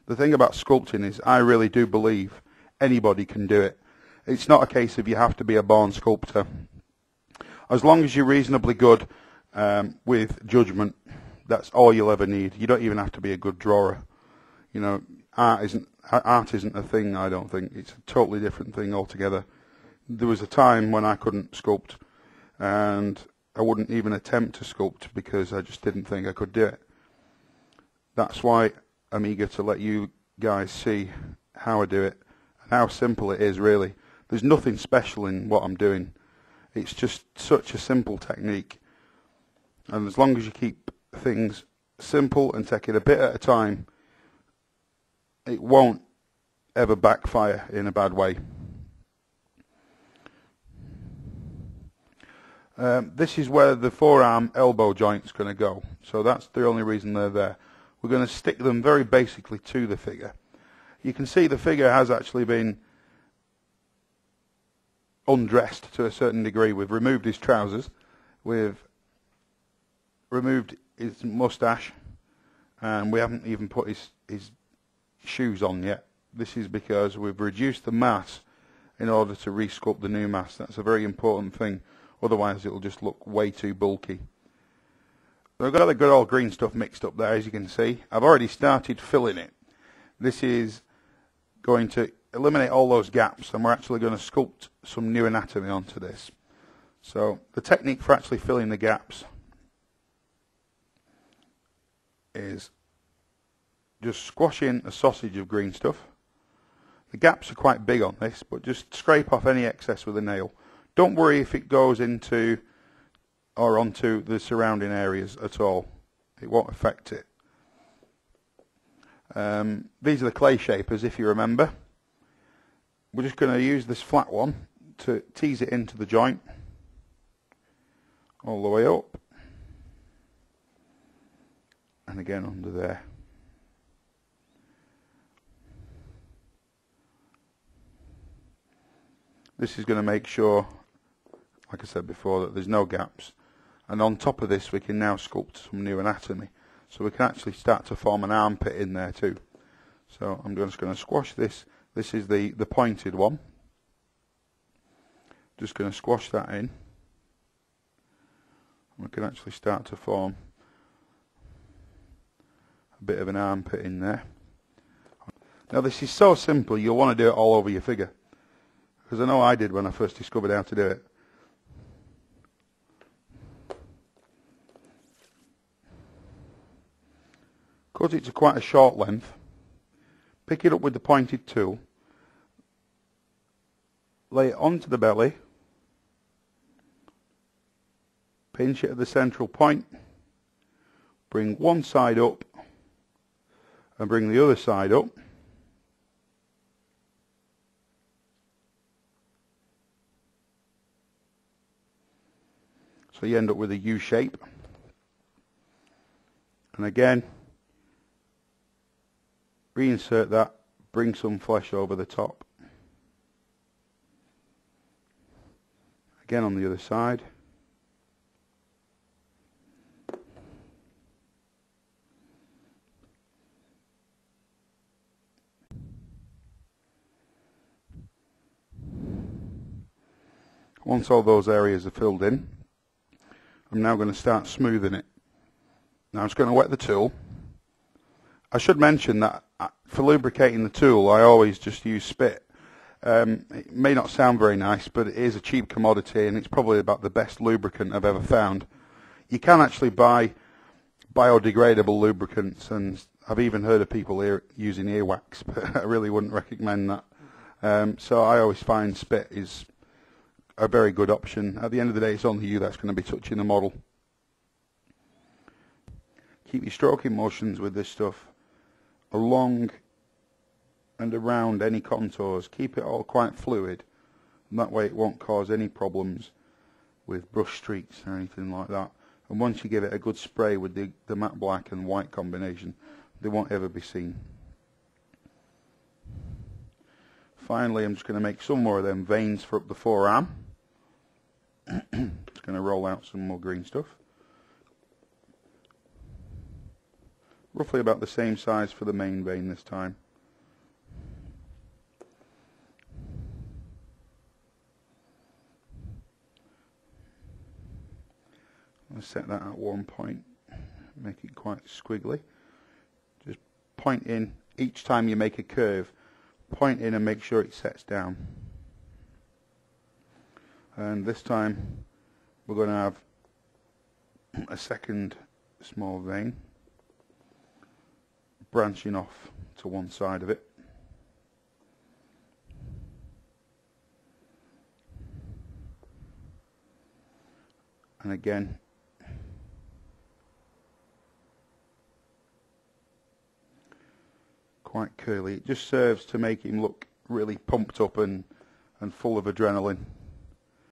The thing about sculpting is I really do believe anybody can do it. It's not a case of you have to be a born sculptor. As long as you're reasonably good with judgment, that's all you'll ever need. You don't even have to be a good drawer. You know, art isn't a thing, I don't think. It's a totally different thing altogether. There was a time when I couldn't sculpt, and I wouldn't even attempt to sculpt because I just didn't think I could do it. That's why I'm eager to let you guys see how I do it and how simple it is, really. There's nothing special in what I'm doing. It's just such a simple technique. And as long as you keep things simple and take it a bit at a time, it won't ever backfire in a bad way. This is where the forearm elbow joint's going to go. So that's the only reason they're there. We're going to stick them very basically to the figure. You can see the figure has actually been undressed to a certain degree. We've removed his trousers, we've removed his moustache, and we haven't even put his shoes on yet. This is because we've reduced the mass in order to resculpt the new mass. That's a very important thing, otherwise it will just look way too bulky. I've got the good old green stuff mixed up there, as you can see. I've already started filling it. This is going to eliminate all those gaps, and we're actually going to sculpt some new anatomy onto this. So the technique for actually filling the gaps is just squash in a sausage of green stuff. The gaps are quite big on this, but just scrape off any excess with a nail. Don't worry if it goes into or onto the surrounding areas at all. It won't affect it. These are the clay shapers, if you remember. We're just going to use this flat one to tease it into the joint all the way up and again under there. This is going to make sure, like I said before, that there's no gaps. And on top of this we can now sculpt some new anatomy. So we can actually start to form an armpit in there too. So I'm just going to squash this. This is the pointed one. Just going to squash that in. We can actually start to form a bit of an armpit in there. Now this is so simple, you'll want to do it all over your figure. Because I know I did when I first discovered how to do it. Cut it to quite a short length. Pick it up with the pointed tool. Lay it onto the belly. Pinch it at the central point. Bring one side up and bring the other side up. So you end up with a U shape. And again, reinsert that, bring some flesh over the top. Again on the other side. Once all those areas are filled in, I'm now going to start smoothing it. Now I'm just going to wet the tool. I should mention that for lubricating the tool I always just use spit. It may not sound very nice, but it is a cheap commodity and it's probably about the best lubricant I've ever found. You can actually buy biodegradable lubricants, and I've even heard of people using earwax, but I really wouldn't recommend that. So I always find spit is a very good option. At the end of the day, it's only you that's going to be touching the model. Keep your stroking motions with this stuff along and around any contours. Keep it all quite fluid, and that way it won't cause any problems with brush streaks or anything like that. And once you give it a good spray with the matte black and white combination, they won't ever be seen. Finally, I'm just going to make some more of them veins for up the forearm. Just going to roll out some more green stuff. roughly about the same size for the main vein this time. I'll set that at 1 point, make it quite squiggly. Just point in each time you make a curve, point in and make sure it sets down. And this time we're going to have a second small vein branching off to one side of it. And again, quite curly. It just serves to make him look really pumped up and full of adrenaline.